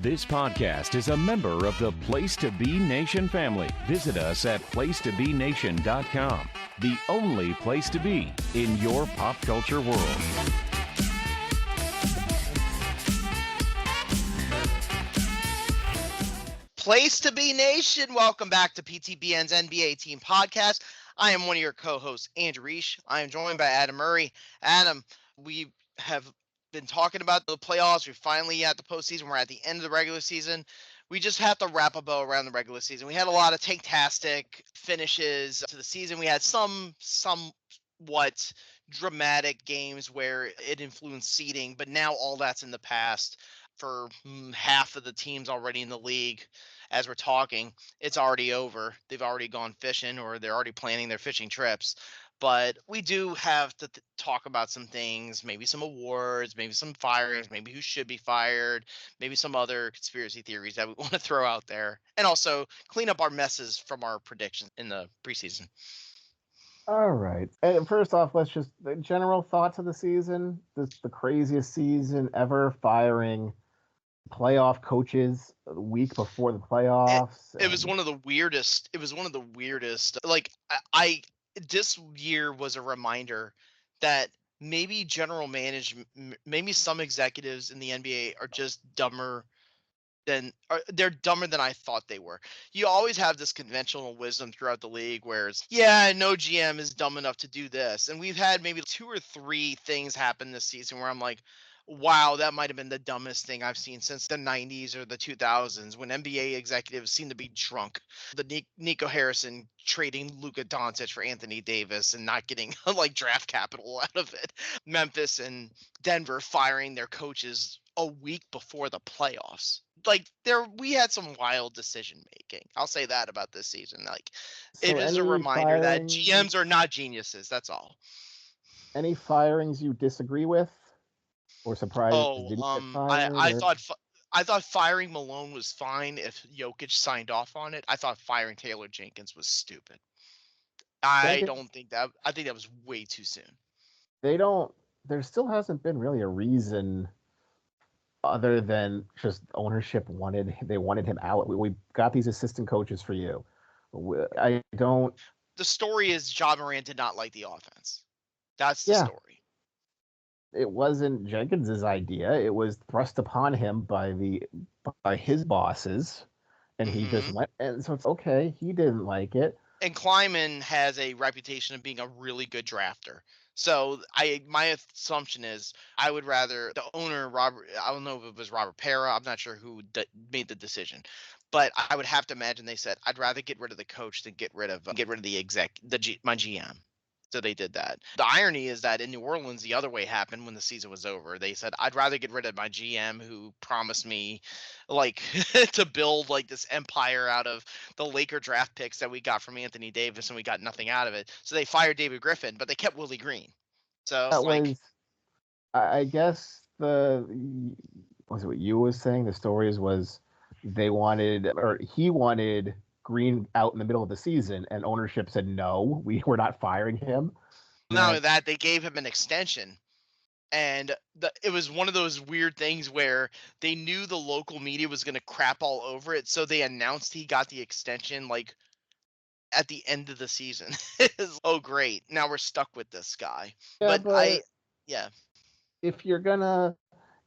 This podcast is a member of the Place to Be Nation family. Visit us at placetobenation.com, the only place to be in your pop culture world. Place to Be Nation, welcome back to PTBN's NBA Team Podcast. I am one of your co-hosts, Andrew Reich. I am joined by Adam Murray. Adam, we have been talking about the playoffs. We're finally at the postseason. We're at the end of the regular season. We just have to wrap a bow around the regular season. We had a lot of tantastic finishes to the season. We had some somewhat dramatic games where it influenced seeding, but now all that's in the past. For half of the teams already in the league, as we're talking, it's already over. They've already gone fishing, or they're already planning their fishing trips. But we do have to talk about some things, maybe some awards, maybe some firings, maybe who should be fired, maybe some other conspiracy theories that we want to throw out there, and also clean up our messes from our predictions in the preseason. All right. And first off, let's just the general thoughts of the season. This is the craziest season ever, firing playoff coaches a week before the playoffs. It was one of the weirdest. It was one of the weirdest. Like I this year was a reminder that maybe general management, maybe some executives in the NBA are just dumber they're dumber than I thought they were. You always have this conventional wisdom throughout the league where it's, yeah, no GM is dumb enough to do this. And we've had maybe 2 or 3 things happen this season where I'm like, wow, that might have been the dumbest thing I've seen since the 90s or the 2000s when NBA executives seem to be drunk. The Nico Harrison trading Luka Doncic for Anthony Davis and not getting like draft capital out of it. Memphis and Denver firing their coaches a week before the playoffs. Like we had some wild decision making. I'll say that about this season. Like So it is a any reminder that firings- GMs are not geniuses. That's all. Any firings you disagree with or surprised didn't get fired? I thought firing Malone was fine if Jokic signed off on it. I thought firing Taylor Jenkins was stupid. I think that was way too soon. There still hasn't been really a reason other than just ownership wanted him out. We got these assistant coaches for you. The story is Ja Morant did not like the offense. That's the story. It wasn't Jenkins's idea. It was thrust upon him by his bosses, and he just went. And so it's okay. He didn't like it. And Kleiman has a reputation of being a really good drafter. So my assumption is I would rather the owner, Robert, I don't know if it was Robert Pera, I'm not sure who made the decision, but I would have to imagine they said, I'd rather get rid of the coach than get rid of the my GM. So they did that. The irony is that in New Orleans, the other way happened when the season was over. They said, I'd rather get rid of my GM who promised me like to build like this empire out of the Laker draft picks that we got from Anthony Davis, and we got nothing out of it. So they fired David Griffin, but they kept Willie Green. So I guess was it what you was saying? The stories was he wanted Green out in the middle of the season, and ownership said, no, we're not firing him. Not only that, they gave him an extension. And it was one of those weird things where they knew the local media was going to crap all over it. So they announced he got the extension like at the end of the season. Oh, great. Now we're stuck with this guy.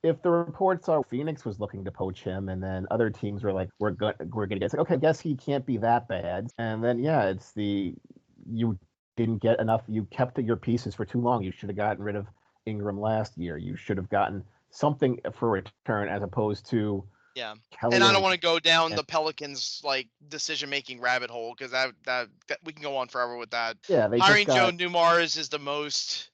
If the reports are Phoenix was looking to poach him, and then other teams were like, we're gonna get, okay, I guess he can't be that bad. And then you didn't get enough. You kept your pieces for too long. You should have gotten rid of Ingram last year. You should have gotten something for return as opposed to Kelly. And I don't want to go down the Pelicans like decision making rabbit hole because that we can go on forever with that. Yeah, hiring Joe Dumars is the most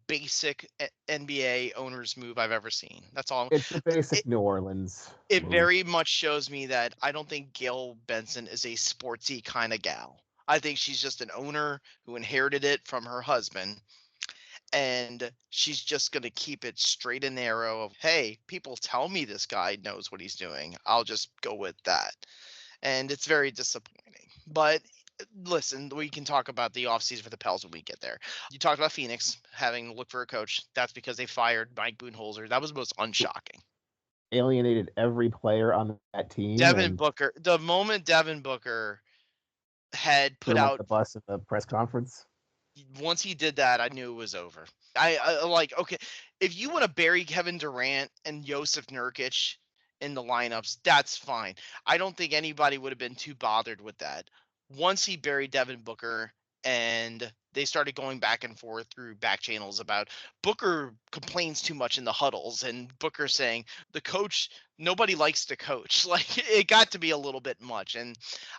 basic NBA owner's move I've ever seen. That's all. It's the basic New Orleans. It very much shows me that I don't think Gail Benson is a sportsy kind of gal. I think she's just an owner who inherited it from her husband, and she's just going to keep it straight and narrow of, hey, people tell me this guy knows what he's doing. I'll just go with that. And it's very disappointing. But listen, we can talk about the offseason for the Pels when we get there. You talked about Phoenix having to look for a coach. That's because they fired Mike Budenholzer. That was most unshocking. alienated every player on that team Devin and Booker, the moment Devin Booker had put put him on out, the bus at the press conference. once he did that, I knew it was over. I like, okay, if you want to bury Kevin Durant and Josef Nurkic in the lineups, that's fine. I don't think anybody would have been too bothered with that. Once he buried Devin Booker and they started going back and forth through back channels about Booker complains too much in the huddles and Booker saying the coach, nobody likes to coach. Like, it got to be a little bit much. And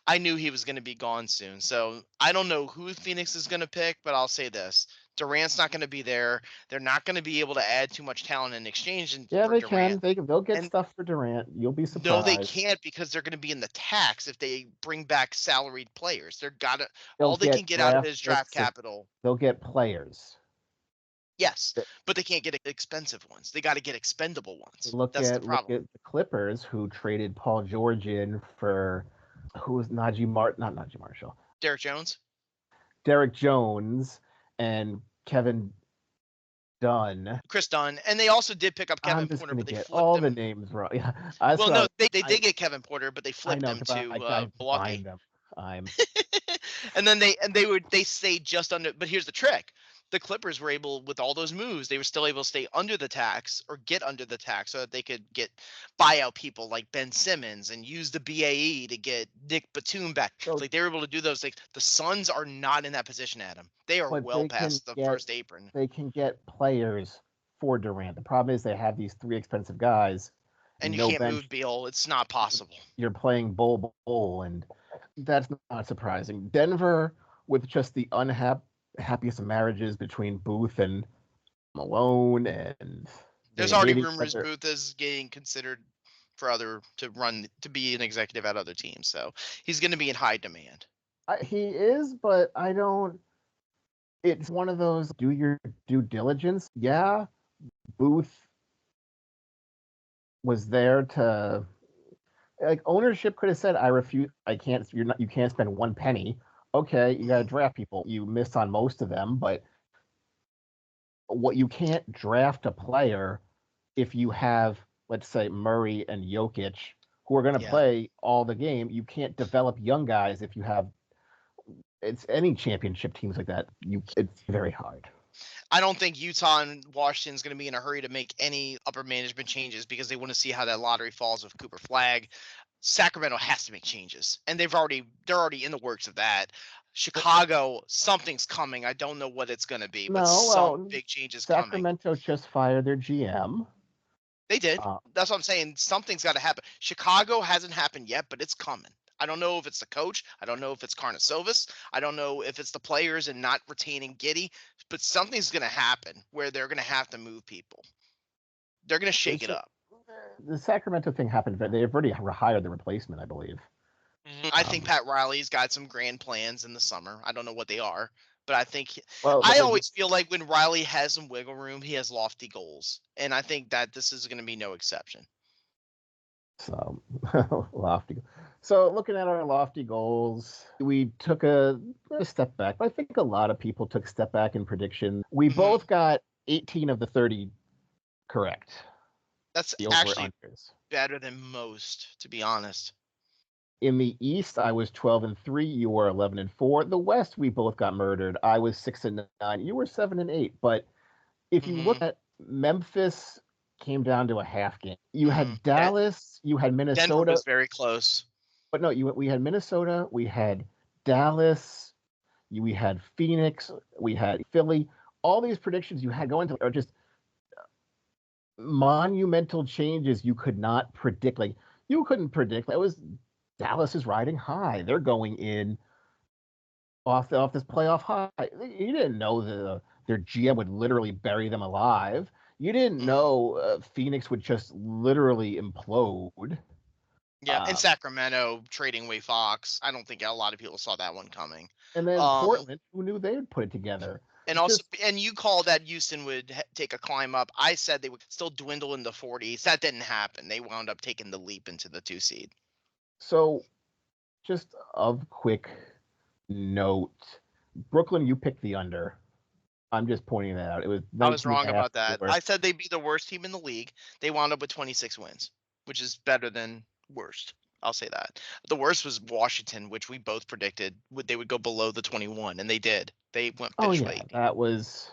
I knew he was going to be gone soon. So I don't know who Phoenix is going to pick, but I'll say this. Durant's not going to be there. They're not going to be able to add too much talent in exchange Yeah, for they can. Durant. They'll get And stuff for Durant. You'll be no, they surprised. can't, because they're going to be in the tax if they bring back salaried players. They're gotta They'll all they can get get out of draft it is draft picks and capital. they'll get players. Yes, but they can't get expensive ones. They got to get expendable ones. Look That's the at problem. the Clippers who traded Paul George in for who was not Najee Marshall, Derek Jones. Derek Jones and Kevin Dunn. Chris Dunn, and they also did pick up I'm Kevin just Porter, gonna but they get flipped all the him. names wrong. Yeah, that's Well, what no, they did get Kevin Porter, but they I flipped know him because to I Milwaukee. find them. I'm And then they stayed just under. But here's the trick: the Clippers were able, with all those moves, they were still able to stay under the tax or get under the tax, so that they could get buyout people like Ben Simmons and use the BAE to get Nick Batum back. so, Like, they were able to do those things. The Suns are not in that position, Adam. They are but well past the first apron. they can get players for Durant. The problem is they have these three expensive guys And and you no can't bench. move Beal. It's not possible. You're playing bull, and that's not surprising. Denver, with just the happiest marriages between Booth and Malone, and There's they already hate each rumors other. Booth is getting considered for to be an executive at other teams. So he's going to be in high demand. He is, but I don't. It's one of those do your due diligence. Yeah, Booth was there to like ownership could have said, I refuse. I can't. You can't spend one penny. Okay, you got to draft people. You missed on most of them, but what you can't draft a player if you have, let's say, Murray and Jokic who are going to play all the game. You can't develop young guys if you have. It's any championship teams like that. It's very hard. I don't think Utah and Washington's going to be in a hurry to make any upper management changes because they want to see how that lottery falls with Cooper Flagg. Sacramento has to make changes, and they're already in the works of that. Chicago, something's coming. I don't know what it's going to be, but some big changes coming. Sacramento just fired their GM. They did. That's what I'm saying. Something's got to happen. Chicago hasn't happened yet, but it's coming. I don't know if it's the coach. I don't know if it's Karnisovas. I don't know if it's the players and not retaining Giddey, but something's going to happen where they're going to have to move people. They're going to shake it up. The Sacramento thing happened. They've already hired the replacement, I believe. I think Pat Riley's got some grand plans in the summer. I don't know what they are, but I think I always feel like when Riley has some wiggle room, he has lofty goals, and I think that this is going to be no exception. So lofty. So looking at our lofty goals, we took a step back. I think a lot of people took a step back in prediction. We both got 18 of the 30 correct. That's actually better than most, to be honest. In the East, I was 12-3. You were 11-4. The West, we both got murdered. I was 6-9. You were 7-8. But if you look at Memphis, came down to a half game. You had Dallas. You had Minnesota. Denver was very close. But no, we had Minnesota. We had Dallas. We had Phoenix. We had Philly. All these predictions you had going to are just monumental changes you could not predict. Like you couldn't predict. It was Dallas is riding high. They're going in off this playoff high. You didn't know their GM would literally bury them alive. You didn't know Phoenix would just literally implode. Yeah, and Sacramento trading away Fox. I don't think a lot of people saw that one coming. And then Portland, who knew they would put it together? And also, and you called that Houston would take a climb up. I said they would still dwindle in the 40s. That didn't happen. They wound up taking the leap into the 2 seed. So, just of quick note, Brooklyn, you picked the under. I'm just pointing that out. It was. I was wrong about that. I said they'd be the worst team in the league. They wound up with 26 wins. which is better than worst. I'll say that. The worst was Washington, which we both predicted they would go below the 21, and they did. They went Oh fish yeah, late. that was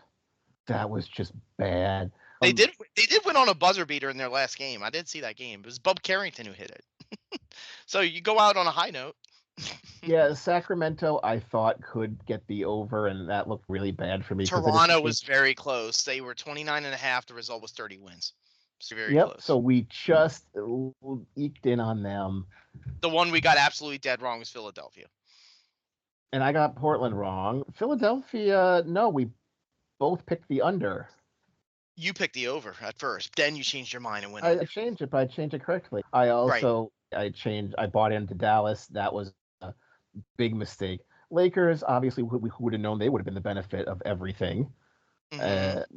just bad. They did win on a buzzer beater in their last game. I did see that game. It was Bub Carrington who hit it. So you go out on a high note. Yeah, Sacramento, I thought could get the over, and that looked really bad for me. Toronto was very close. They were 29.5. The result was 30 wins. So very Yep. close. So we just eked in on them. The one we got absolutely dead wrong was Philadelphia. And I got Portland wrong. Philadelphia, no, we both picked the under. You picked the over at first. Then you changed your mind and went I under. changed it, but I changed it correctly. I also I bought into Dallas. That was a big mistake. Lakers, obviously, who would have known they would have been the benefit of everything.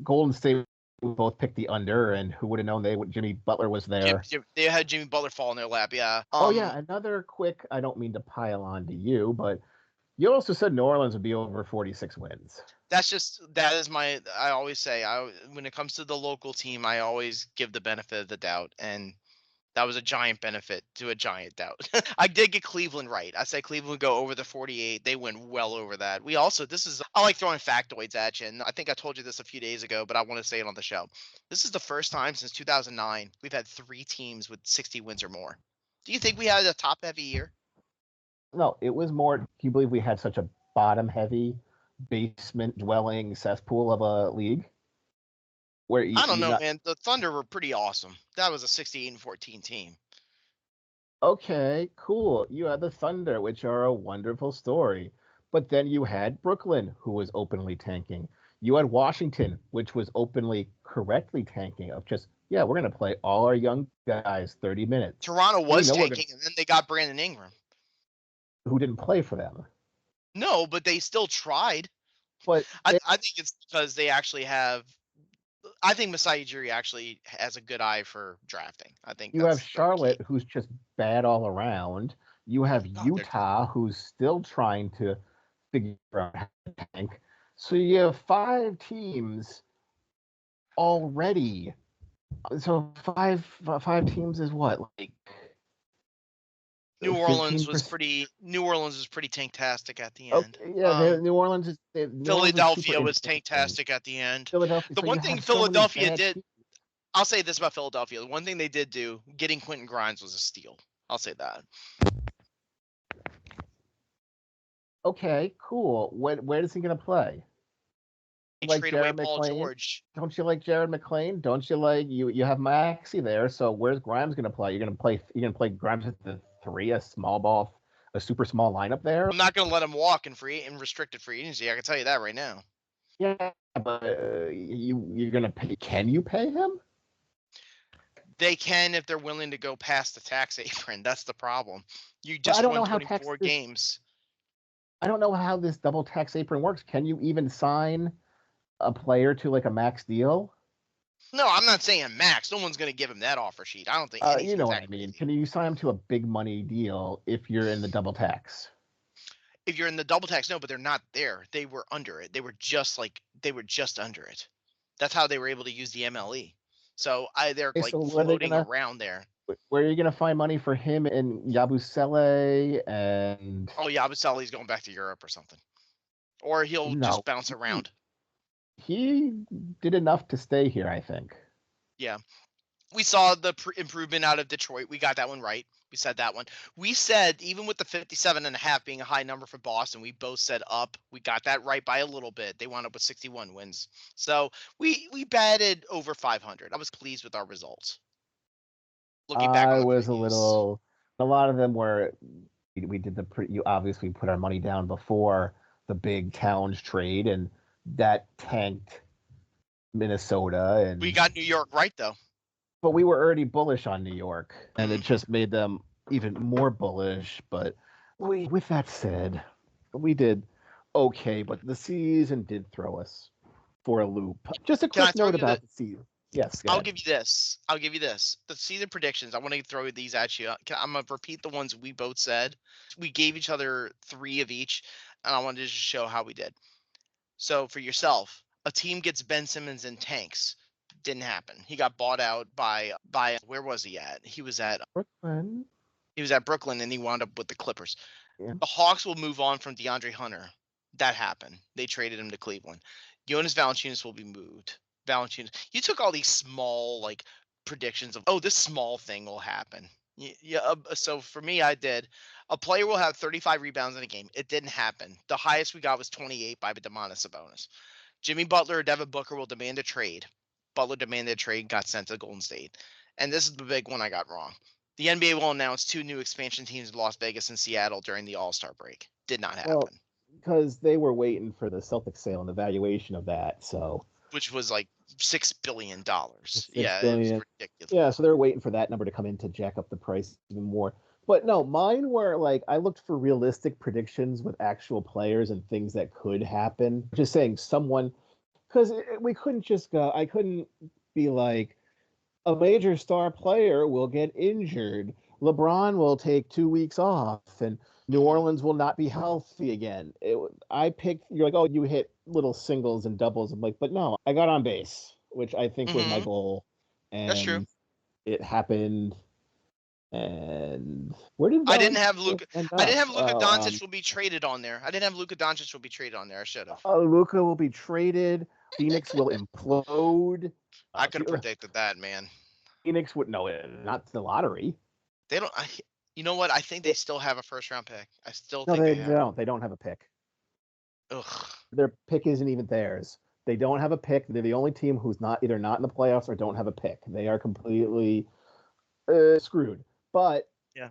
Golden State, we both picked the under, and who would have known Jimmy Butler was there. They had Jimmy Butler fall in their lap, yeah. Oh yeah, another quick, I don't mean to pile on to you, but you also said New Orleans would be over 46 wins. That is I always say, when it comes to the local team, I always give the benefit of the doubt, and that was a giant benefit to a giant doubt. I did get Cleveland right. I said Cleveland would go over the 48. They went well over that. I like throwing factoids at you, and I think I told you this a few days ago, but I want to say it on the show. This is the first time since 2009 we've had 3 teams with 60 wins or more. Do you think we had a top-heavy year? No, it was more, do you believe we had such a bottom-heavy, basement-dwelling cesspool of a league? I don't know, man. The Thunder were pretty awesome. That was a 68-14 team. Okay, cool. You had the Thunder, which are a wonderful story. But then you had Brooklyn, who was openly tanking. You had Washington, which was openly correctly tanking of just, yeah, we're going to play all our young guys 30 minutes. Toronto was tanking, and then they got Brandon Ingram. Who didn't play for them. No, but they still tried. But I think it's because they actually have – I think Masai Ujiri actually has a good eye for drafting. I think you have Charlotte, who's just bad all around. You have Utah, who's still trying to figure out how to tank. So you have 5 teams already. So five teams is what, like New Orleans was pretty tanktastic at the end. Okay, yeah, New Orleans is Philadelphia was tanktastic at the end. The one thing Philadelphia did, I'll say this about Philadelphia. The one thing they did do, getting Quentin Grimes was a steal. I'll say that. Okay, cool. Where is he going to play? Like Jared McClain? George. Don't you like Jared McClain? Don't you like you have Maxey there? So where's Grimes going to play? You're going to play Grimes at the 3, a super small lineup there. I'm not going to let him walk in restricted free agency. I can tell you that right now. Yeah, but you're going to pay. Can you pay him? They can if they're willing to go past the tax apron. That's the problem. You just won 24 games. I don't know how this double tax apron works. Can you even sign a player to like a max deal? No, I'm not saying max. No one's going to give him that offer sheet. I don't think. You know what I mean. Can you sign him to a big money deal if you're in the double tax? If you're in the double tax, no, but they're not there. They were under it. They were just under it. That's how they were able to use the MLE. So they're floating around there. Where are you going to find money for him and Yabusele and? Oh, Yabusele's going back to Europe or something, or he'll just bounce around. He did enough to stay here, I think. Yeah. We saw the improvement out of Detroit. We got that one right. We said that one. We said, even with the 57.5 being a high number for Boston, we both said up. We got that right by a little bit. They wound up with 61 wins. So we batted over 500. I was pleased with our results. Looking back, a lot of them were, we did you obviously put our money down before the big Towns trade, and that tanked Minnesota. And we got New York right, though. But we were already bullish on New York, and it just made them even more bullish. But with that said, we did okay, but the season did throw us for a loop. Just a quick note about the season. Yes, I'll give you this. The season predictions, I want to throw these at you. I'm going to repeat the ones we both said. We gave each other 3 of each, and I wanted to just show how we did. So for yourself, a team gets Ben Simmons and tanks. Didn't happen. He got bought out by where was he at? He was at Brooklyn. Brooklyn, and he wound up with the Clippers. Yeah. The Hawks will move on from DeAndre Hunter. That happened. They traded him to Cleveland. Jonas Valanciunas will be moved. Valanciunas. You took all these small like predictions of, oh, this small thing will happen. Yeah. So for me, I did. A player will have 35 rebounds in a game. It didn't happen. The highest we got was 28 by Domantas Sabonis. Jimmy Butler or Devin Booker will demand a trade. Butler demanded a trade, got sent to Golden State. And this is the big one I got wrong. The NBA will announce 2 new expansion teams in Las Vegas and Seattle during the All-Star break. Did not happen. Well, because they were waiting for the Celtics sale and the valuation of that, so. Which was like $6 billion. $6 billion. It was ridiculous. Yeah, so they're waiting for that number to come in to jack up the price even more. But no, mine were like, I looked for realistic predictions with actual players and things that could happen. Just saying someone, because we couldn't just go, I couldn't be like, a major star player will get injured. LeBron will take 2 weeks off and New Orleans will not be healthy again. I picked, you're like, oh, you hit little singles and doubles. I'm like, but no, I got on base, which I think was my goal. And that's true. It happened. And where did I didn't have Luka? I didn't have Luka Oh, Doncic will be traded on there. I didn't have Luka Doncic will be traded on there. I should have. Luka will be traded. Phoenix will implode. I could have predicted that, man. Phoenix would know it, not the lottery. They don't. You know what? I think they still have a first-round pick. I still No, think they have. don't. They don't have a pick. Ugh. Their pick isn't even theirs. They don't have a pick. They're the only team who's either not in the playoffs or don't have a pick. They are completely screwed. But yeah,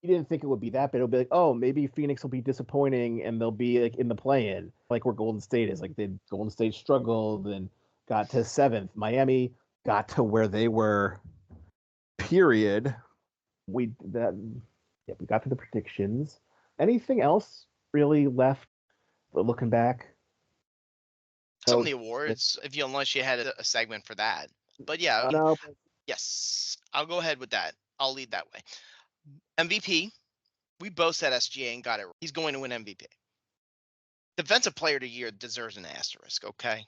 you didn't think it would be that bad. It'll be like, oh, maybe Phoenix will be disappointing and they'll be like in the play-in, like where Golden State is. Like Golden State struggled and got to 7th. Miami got to where they were. Period. We got to the predictions. Anything else really left? Looking back, some of the awards. Unless you had a segment for that, but yeah, no. Yes, I'll go ahead with that. I'll lead that way. MVP. We both said SGA and got it. He's going to win MVP. Defensive Player of the Year deserves an asterisk. Okay,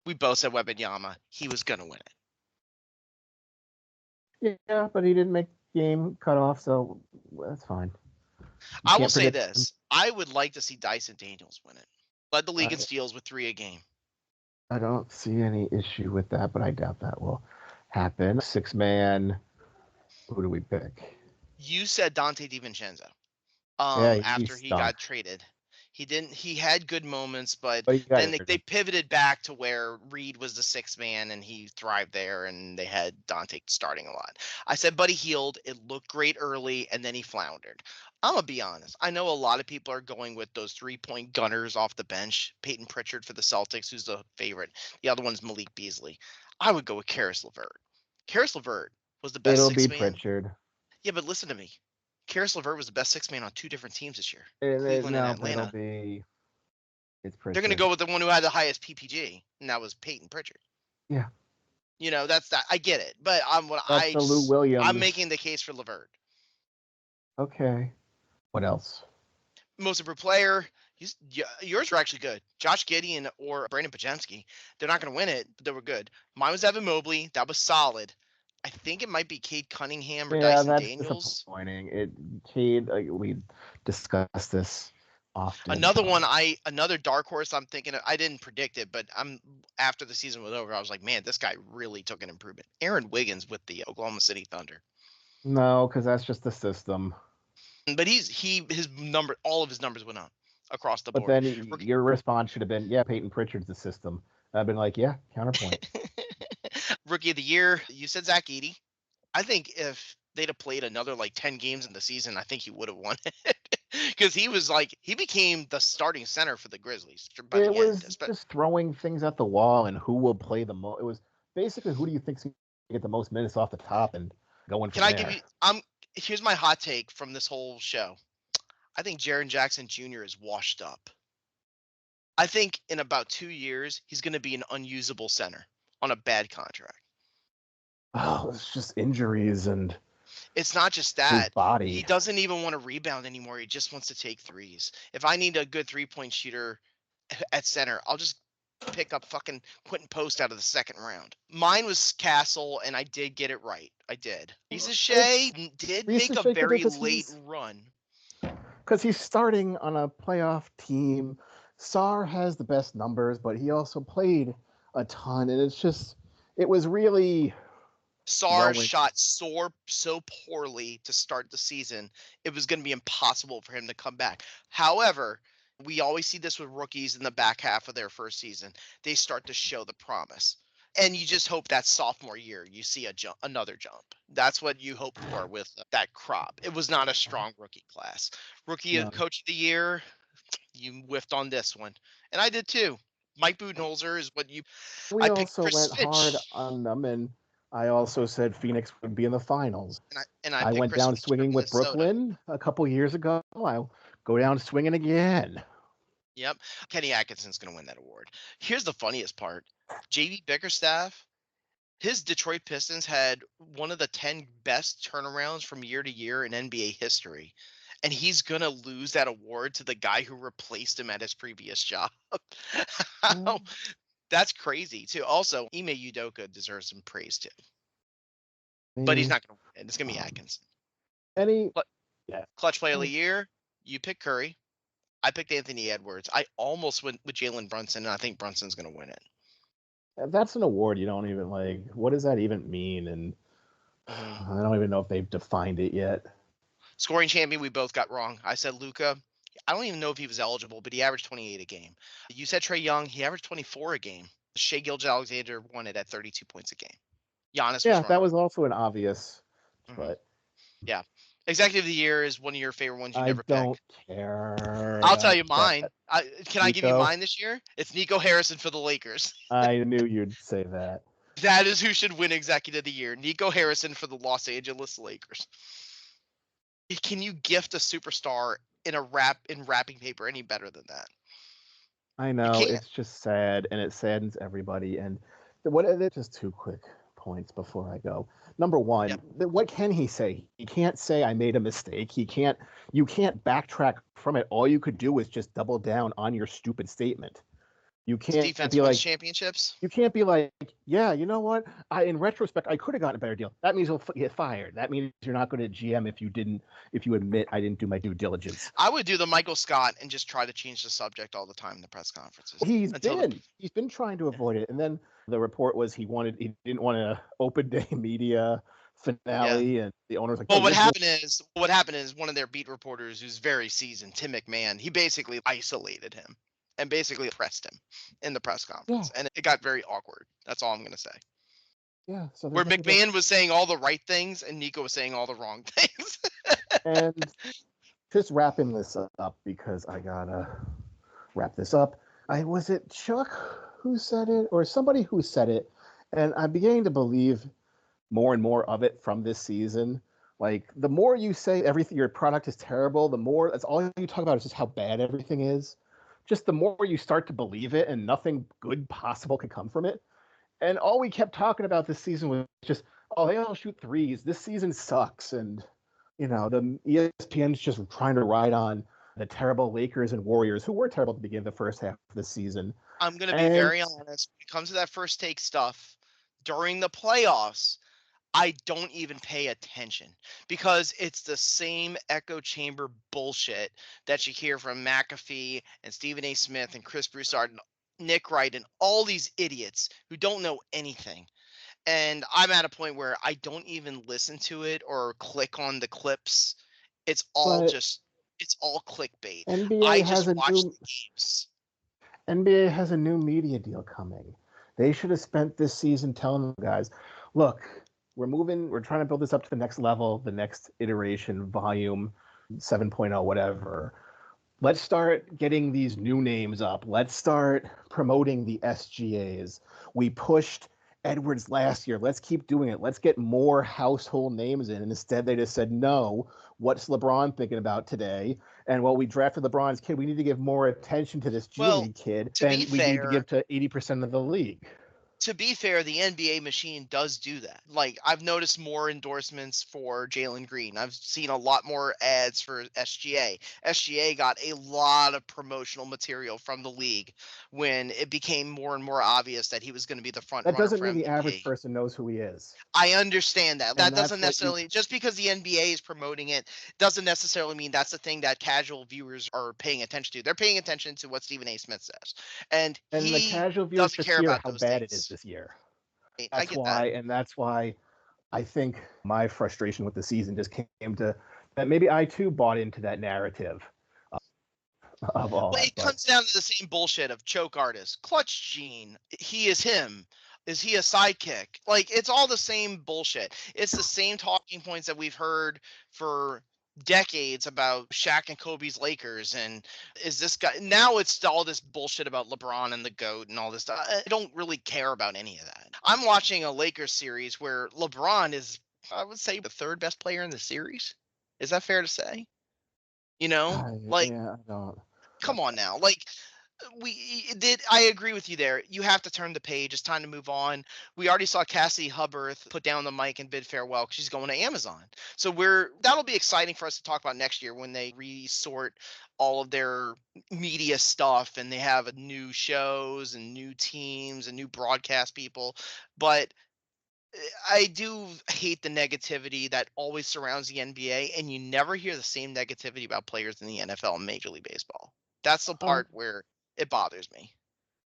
we both said Wembanyama. He was going to win it. Yeah, but he didn't make game cutoff, so that's fine. I will say this. I would like to see Dyson Daniels win it. Led the league in steals with 3 a game. I don't see any issue with that, but I doubt that will happen. 6-man. Who do we pick? You said Dante DiVincenzo. After he got traded. He didn't. He had good moments, but then they pivoted back to where Reed was the 6th man, and he thrived there, and they had Dante starting a lot. I said Buddy Hield. It looked great early, and then he floundered. I'm going to be honest. I know a lot of people are going with those 3-point gunners off the bench. Peyton Pritchard for the Celtics, who's the favorite. The other one's Malik Beasley. I would go with Karis LeVert. Karis LeVert was the best 6-man. It'll be Pritchard. Yeah, but listen to me. Karis LeVert was the best 6-man on 2 different teams this year. Cleveland and Atlanta. It's Pritchard. They're going to go with the one who had the highest PPG, and that was Peyton Pritchard. Yeah. That's that. I get it, but I'm Lou Williams. I'm making the case for LeVert. Okay. What else? Most improved player. Yours were actually good. Josh Gideon or Brandon Podziemski. They're not going to win it, but they were good. Mine was Evan Mobley. That was solid. I think it might be Cade Cunningham or Dyson Daniels. Disappointing. Cade, we discussed this often. Another dark horse I'm thinking of, I didn't predict it, but after the season was over, I was like, man, this guy really took an improvement. Aaron Wiggins with the Oklahoma City Thunder. No, because that's just the system. But all of his numbers went up across the board. But then your response should have been, yeah, Peyton Pritchard's the system. I've been like, yeah, counterpoint. Rookie of the Year, you said Zach Edey. I think if they'd have played another 10 games in the season, I think he would have won it. Because he became the starting center for the Grizzlies. It was just throwing things at the wall and who will play the most. It was basically who do you think's going to get the most minutes off the top and going from there. Can I give you here's my hot take from this whole show. I think Jaren Jackson Jr. is washed up. I think in about 2 years, he's going to be an unusable center on a bad contract. Oh, it's just injuries and it's not just that. His body. He doesn't even want to rebound anymore. He just wants to take threes. If I need a good 3-point shooter at center, I'll just pick up fucking Quentin Post out of the second round. Mine was Castle, and I did get it right. I did. Reese Shea did make a very late run. Because he's starting on a playoff team. Sarr has the best numbers, but he also played a ton, and it was really. Sarr shot so poorly to start the season, it was going to be impossible for him to come back. However, we always see this with rookies in the back half of their first season. They start to show the promise. And you just hope that sophomore year you see another jump. That's what you hope for with that crop. It was not a strong rookie class. Coach of the year, you whiffed on this one. And I did too. Mike Budenholzer is what you. We also went hard on them, and I also said Phoenix would be in the finals. And I went down swinging with Brooklyn a couple years ago. I'll go down swinging again. Yep. Kenny Atkinson's going to win that award. Here's the funniest part. J.V. Bickerstaff, his Detroit Pistons had one of the 10 best turnarounds from year to year in NBA history. And he's going to lose that award to the guy who replaced him at his previous job. That's crazy, too. Also, Ime Udoka deserves some praise, too. But he's not going to win. It's going to be Atkinson. Clutch player of the year, you pick Curry. I picked Anthony Edwards. I almost went with Jalen Brunson, and I think Brunson's going to win it. That's an award you don't even like. What does that even mean? And I don't even know if they've defined it yet. Scoring champion, we both got wrong. I said Luka. I don't even know if he was eligible, but he averaged 28 a game. You said Trae Young. He averaged 24 a game. Shai Gilgeous-Alexander won it at 32 points a game. Giannis was wrong. That was also an obvious, but yeah. Executive of the year is one of your favorite ones you never pick. I don't care. I'll tell you mine. Can I give you mine this year? It's Nico Harrison for the Lakers. I knew you'd say that. That is who should win Executive of the Year. Nico Harrison for the Los Angeles Lakers. Can you gift a superstar in wrapping paper any better than that? I know. It's just sad, and it saddens everybody. And just 2 quick points before I go. Number one, what can he say? He can't say I made a mistake. You can't backtrack from it. All you could do is just double down on your stupid statement. You can't defense be like championships. You can't be like, yeah, you know what? In retrospect, I could have gotten a better deal. That means you'll get fired. That means you're not going to GM if you admit I didn't do my due diligence. I would do the Michael Scott and just try to change the subject all the time in the press conferences. He's been trying to avoid it, and then the report was he didn't want an open day media finale, and the owner's like. Well, what happened is one of their beat reporters, who's very seasoned, Tim McMahon, he basically isolated him. And basically pressed him in the press conference. And it got very awkward. That's all I'm going to say. Yeah. So where McMahon was saying all the right things and Nico was saying all the wrong things. And just wrapping this up, because I got to wrap this up. Was it Chuck who said it or somebody who said it? And I'm beginning to believe more and more of it from this season. Like, the more you say everything, your product is terrible, the more that's all you talk about is just how bad everything is. Just the more you start to believe it and nothing good possible can come from it. And all we kept talking about this season was just, they all shoot threes. This season sucks. And, the ESPN's just trying to ride on the terrible Lakers and Warriors, who were terrible to begin the first half of the season. I'm going to be very honest. When it comes to that first take stuff, during the playoffs, I don't even pay attention because it's the same echo chamber bullshit that you hear from McAfee and Stephen A. Smith and Chris Broussard and Nick Wright and all these idiots who don't know anything. And I'm at a point where I don't even listen to it or click on the clips. It's all clickbait. I just watch the games. NBA has a new media deal coming. They should have spent this season telling the guys, look, we're trying to build this up to the next level, the next iteration, volume 7.0, whatever. Let's start getting these new names up. Let's start promoting the SGAs. We pushed Edwards last year. Let's keep doing it. Let's get more household names in. And instead, they just said, no, what's LeBron thinking about today? And we drafted LeBron's kid. We need to give more attention to this Jimmy kid than we need to give to 80% of the league. To be fair, the NBA machine does do that. Like, I've noticed more endorsements for Jalen Green. I've seen a lot more ads for SGA. SGA got a lot of promotional material from the league when it became more and more obvious that he was going to be the front That runner doesn't for mean the average MVP. person knows who he is. I understand that. And That that's doesn't what you necessarily, just because the NBA is promoting it, doesn't necessarily mean that's the thing that casual viewers are paying attention to. They're paying attention to what Stephen A. Smith says. And and the he casual viewers doesn't just care hear about how those bad it is things. this year. I get that. That's why I think my frustration with the season just came to that maybe I too bought into that narrative of all Well, that. it comes down to the same bullshit of choke artist, clutch gene. He is him. Is he a sidekick? Like, it's all the same bullshit. It's the same talking points that we've heard for decades about Shaq and Kobe's Lakers. And is this guy now? It's all this bullshit about LeBron and the GOAT and all this stuff. I don't really care about any of that. I'm watching a Lakers series where LeBron is, I would say, the third best player in the series. Is that fair to say? Like, Yeah, I don't. come on now. Like, we did. I agree with you there. You have to turn the page. It's time to move on. We already saw Cassie Hubbard put down the mic and bid farewell because she's going to Amazon. So that'll be exciting for us to talk about next year when they resort all of their media stuff and they have new shows and new teams and new broadcast people. But I do hate the negativity that always surrounds the NBA, and you never hear the same negativity about players in the NFL and Major League Baseball. That's the Um, part where it bothers me.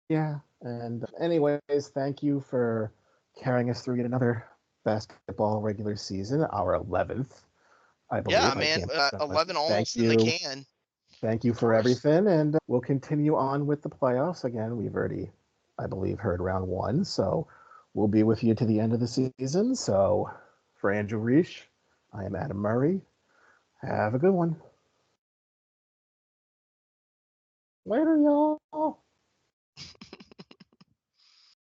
yeah, and anyways, thank you for carrying us through yet another basketball regular season, our 11th, I Yeah, believe. I man, can't. 11 Thank almost in the you. can. Thank you Of for course. everything, and we'll continue on with the playoffs. Again, we've already, I believe, heard round one, so we'll be with you to the end of the season. So, for Andrew Reich, I am Adam Murray. Have a good one. Later, y'all.